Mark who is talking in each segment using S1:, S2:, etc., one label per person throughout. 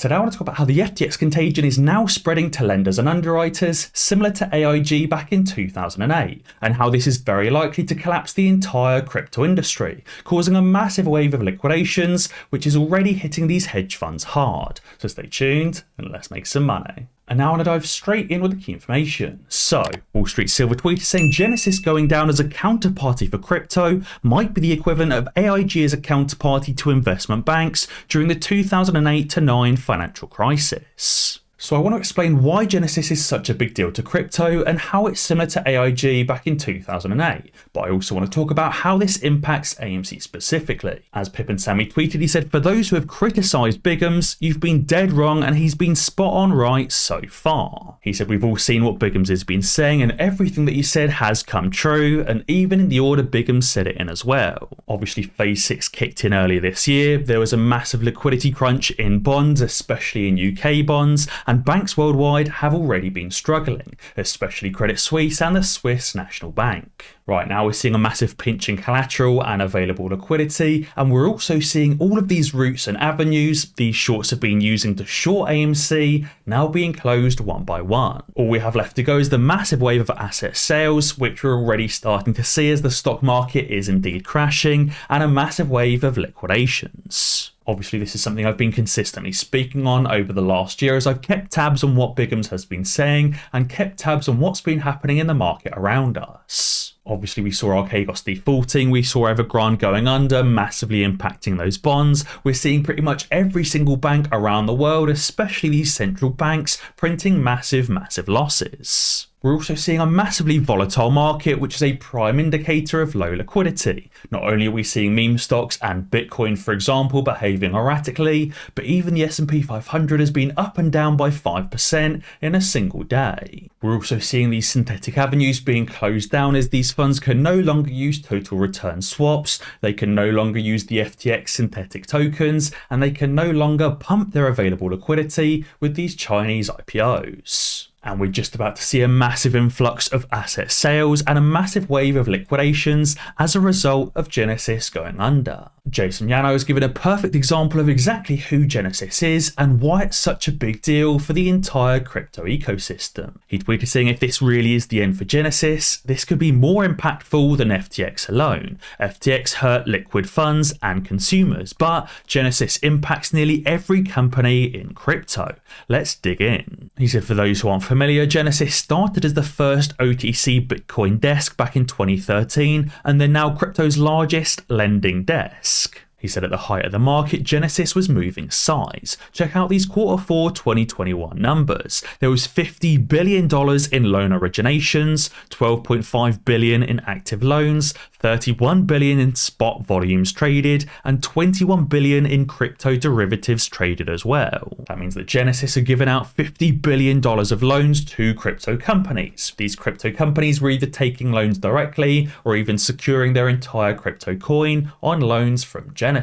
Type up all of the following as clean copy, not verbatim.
S1: Today I want to talk about how the FTX contagion is now spreading to lenders and underwriters, similar to AIG back in 2008, and how this is very likely to collapse the entire crypto industry, causing a massive wave of liquidations, which is already hitting these hedge funds hard. So stay tuned and let's make some money. And now I want to dive straight in with the key information. So, Wall Street Silver tweet is saying Genisis going down as a counterparty for crypto might be the equivalent of AIG as a counterparty to investment banks during the 2008-9 financial crisis. So I want to explain why Genisis is such a big deal to crypto and how it's similar to AIG back in 2008. But I also want to talk about how this impacts AMC specifically. As Pip and Sammy tweeted, he said, "For those who have criticised Bigums, you've been dead wrong and he's been spot on right so far." He said, "We've all seen what Bigums has been saying and everything that he said has come true, and even in the order Bigums said it in as well." Obviously phase 6 kicked in earlier this year. There was a massive liquidity crunch in bonds, especially in UK bonds, and banks worldwide have already been struggling, especially Credit Suisse and the Swiss National Bank. Right now we're seeing a massive pinch in collateral and available liquidity, and we're also seeing all of these routes and avenues these shorts have been using to short AMC now being closed one by one. All we have left to go is the massive wave of asset sales, which we're already starting to see as the stock market is indeed crashing, and a massive wave of liquidations. Obviously, this is something I've been consistently speaking on over the last year as I've kept tabs on what Bigums has been saying and kept tabs on what's been happening in the market around us. Obviously, we saw Archegos defaulting, we saw Evergrande going under, massively impacting those bonds. We're seeing pretty much every single bank around the world, especially these central banks, printing massive losses. We're also seeing a massively volatile market, which is a prime indicator of low liquidity. Not only are we seeing meme stocks and Bitcoin, for example, behaving erratically, but even the S&P 500 has been up and down by 5% in a single day. We're also seeing these synthetic avenues being closed down as these funds can no longer use total return swaps, they can no longer use the FTX synthetic tokens, and they can no longer pump their available liquidity with these Chinese IPOs. And we're just about to see a massive influx of asset sales and a massive wave of liquidations as a result of Genisis going under. Jason Yano has given a perfect example of exactly who Genisis is and why it's such a big deal for the entire crypto ecosystem. He tweeted saying, "If this really is the end for Genisis, this could be more impactful than FTX alone. FTX hurt liquid funds and consumers, but Genisis impacts nearly every company in crypto. Let's dig in." He said, "For those who aren't familiar, Genisis started as the first OTC Bitcoin desk back in 2013, and they're now crypto's largest lending desk." He said at the height of the market, Genisis was moving size. Check out these Q4 2021 numbers. There was $50 billion in loan originations, $12.5 billion in active loans, $31 billion in spot volumes traded, and $21 billion in crypto derivatives traded as well. That means that Genisis are giving out $50 billion of loans to crypto companies. These crypto companies were either taking loans directly or even securing their entire crypto coin on loans from Genisis.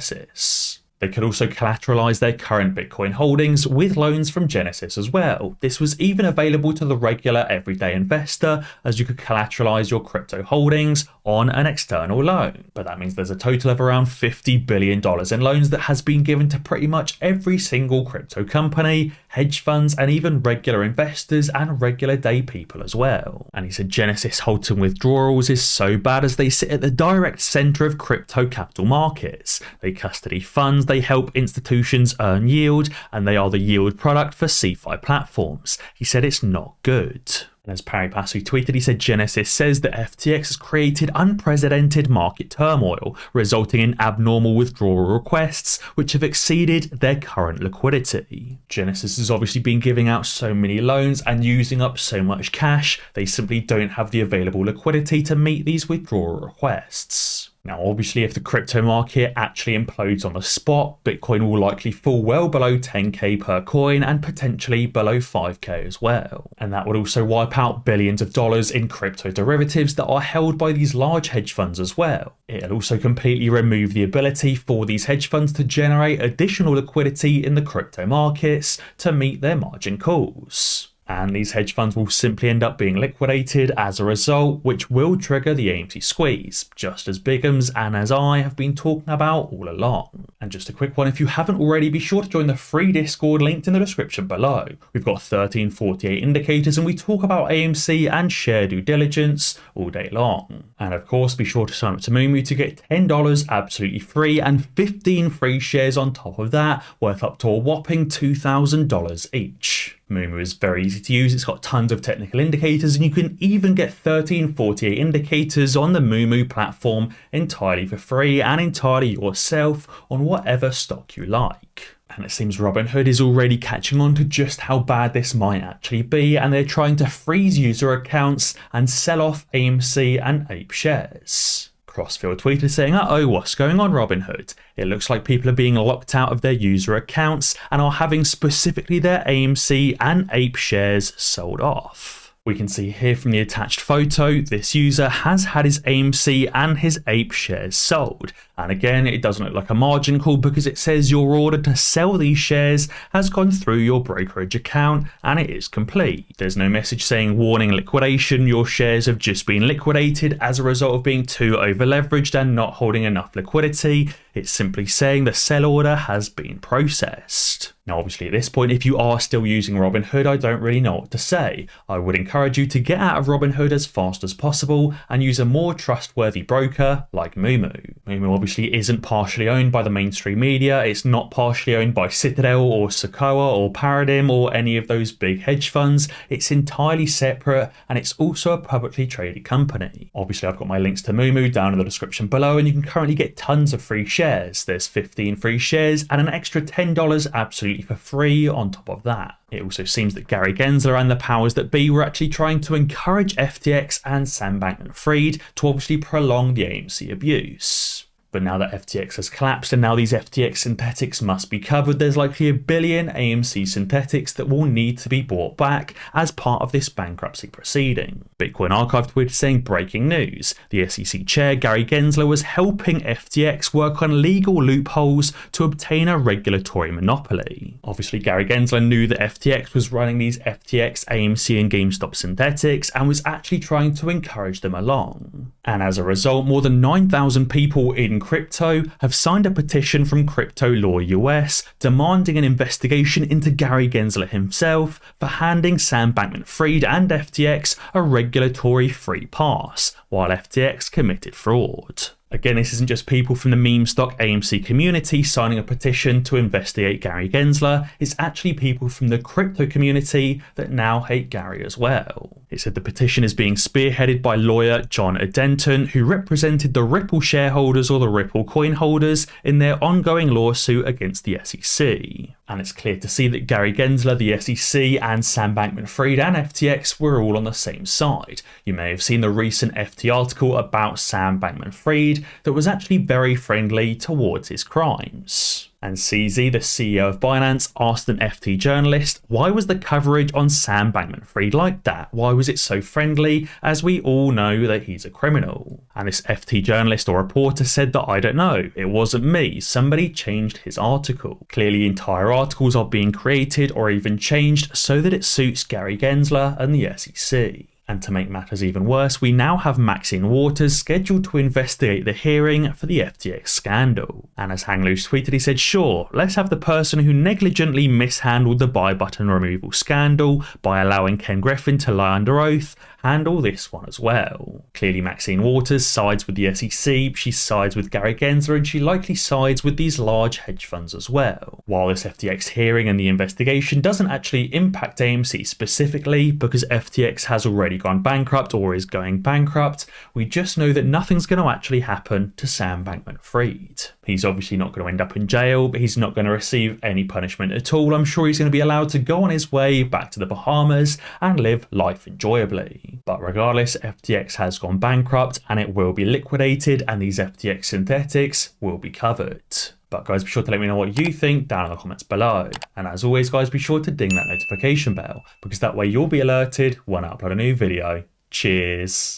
S1: They could also collateralize their current Bitcoin holdings with loans from Genisis as well. This was even available to the regular everyday investor, as you could collateralize your crypto holdings on an external loan. But that means there's a total of around $50 billion in loans that has been given to pretty much every single crypto company, hedge funds, and even regular investors and regular day people as well. And he said Genisis halting withdrawals is so bad as they sit at the direct center of crypto capital markets. They custody funds, they help institutions earn yield, and they are the yield product for CeFi platforms. He said it's not good. And as Pari Passu tweeted, he said Genisis says that FTX has created unprecedented market turmoil, resulting in abnormal withdrawal requests, which have exceeded their current liquidity. Genisis has obviously been giving out so many loans and using up so much cash, they simply don't have the available liquidity to meet these withdrawal requests. Now, obviously, if the crypto market actually implodes on the spot, Bitcoin will likely fall well below 10k per coin and potentially below 5k as well. And that would also wipe out billions of dollars in crypto derivatives that are held by these large hedge funds as well. It'll also completely remove the ability for these hedge funds to generate additional liquidity in the crypto markets to meet their margin calls. and these hedge funds will simply end up being liquidated as a result, which will trigger the AMC squeeze, just as Bigums and as I have been talking about all along. And just a quick one, if you haven't already, be sure to join the free Discord linked in the description below. We've got 1348 indicators and we talk about AMC and share due diligence all day long. And of course, be sure to sign up to Moomoo to get $10 absolutely free and 15 free shares on top of that, worth up to a whopping $2,000 each. Moomoo is very easy to use, it's got tons of technical indicators, and you can even get 1348 indicators on the Moomoo platform entirely for free and entirely yourself on whatever stock you like. And it seems Robinhood is already catching on to just how bad this might actually be, and they're trying to freeze user accounts and sell off AMC and Ape shares. Crossfield tweeted saying, "Uh-oh, what's going on, Robinhood? It looks like people are being locked out of their user accounts and are having specifically their AMC and Ape shares sold off." We can see here from the attached photo, this user has had his AMC and his Ape shares sold. And again, it doesn't look like a margin call because it says your order to sell these shares has gone through your brokerage account and it is complete. There's no message saying warning liquidation, your shares have just been liquidated as a result of being too over leveraged and not holding enough liquidity. It's simply saying the sell order has been processed. Now, obviously at this point, if you are still using Robinhood, I don't really know what to say. I would encourage you to get out of Robinhood as fast as possible and use a more trustworthy broker like Moomoo. Moomoo obviously isn't partially owned by the mainstream media, it's not partially owned by Citadel or Sokoa or Paradigm or any of those big hedge funds. It's entirely separate and it's also a publicly traded company. Obviously I've got my links to Moomoo down in the description below, and you can currently get tons of free shares. There's 15 free shares and an extra $10 absolutely for free on top of that. It also seems that Gary Gensler and the powers that be were actually trying to encourage FTX and Sam Bankman-Fried to obviously prolong the AMC abuse. But now that FTX has collapsed and now these FTX synthetics must be covered, there's likely a billion AMC synthetics that will need to be bought back as part of this bankruptcy proceeding. Bitcoin Archive tweeted saying, breaking news, the SEC chair Gary Gensler was helping FTX work on legal loopholes to obtain a regulatory monopoly. Obviously Gary Gensler knew that FTX was running these FTX, AMC and GameStop synthetics and was actually trying to encourage them along. And as a result, more than 9,000 people in crypto have signed a petition from Crypto Law US demanding an investigation into Gary Gensler himself for handing Sam Bankman-Fried and FTX a regulatory free pass, while FTX committed fraud. Again, this isn't just people from the meme stock AMC community signing a petition to investigate Gary Gensler, it's actually people from the crypto community that now hate Gary as well. It said the petition is being spearheaded by lawyer John Adenton, who represented the Ripple shareholders or the Ripple coin holders in their ongoing lawsuit against the SEC. And it's clear to see that Gary Gensler, the SEC, and Sam Bankman-Fried and FTX were all on the same side. You may have seen the recent FT article about Sam Bankman-Fried that was actually very friendly towards his crimes. And CZ, the CEO of Binance, asked an FT journalist, why was the coverage on Sam Bankman-Fried like that? Why was it so friendly, as we all know that he's a criminal? And this FT journalist or reporter said that, I don't know, it wasn't me, somebody changed his article. Clearly entire articles are being created or even changed so that it suits Gary Gensler and the SEC. And to make matters even worse, we now have Maxine Waters scheduled to investigate the hearing for the FTX scandal. And as Hang Loose tweeted, he said, sure, let's have the person who negligently mishandled the buy button removal scandal by allowing Ken Griffin to lie under oath handle this one as well. Clearly Maxine Waters sides with the SEC, she sides with Gary Gensler, and she likely sides with these large hedge funds as well. While this FTX hearing and the investigation doesn't actually impact AMC specifically because FTX has already gone bankrupt or is going bankrupt, we just know that nothing's going to actually happen to Sam Bankman-Fried. He's obviously not going to end up in jail, but he's not going to receive any punishment at all. I'm sure he's going to be allowed to go on his way back to the Bahamas and live life enjoyably. But regardless, FTX has gone bankrupt and it will be liquidated, and these FTX synthetics will be covered. But guys, be sure to let me know what you think down in the comments below. And as always guys, be sure to ding that notification bell, because that way you'll be alerted when I upload a new video. Cheers.